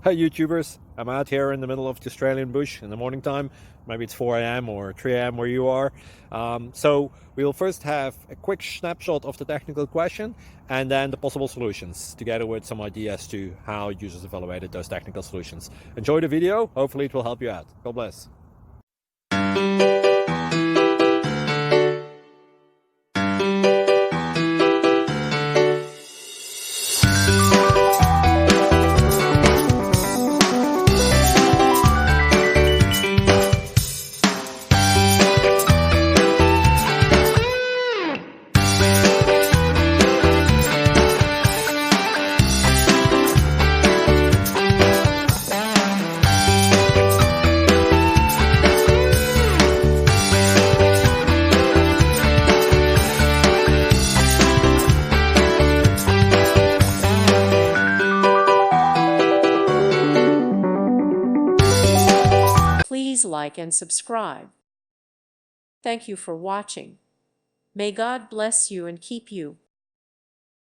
Hi YouTubers, I'm out here in the middle of the Australian bush in the morning time. Maybe it's 4 a.m. or 3 a.m. where you are. So we'll first have a quick snapshot of the technical question and then the possible solutions, together with some ideas to how users evaluated those technical solutions. Enjoy the video, hopefully it will help you out. God bless. Please like and subscribe. Thank you for watching. May God bless you and keep you.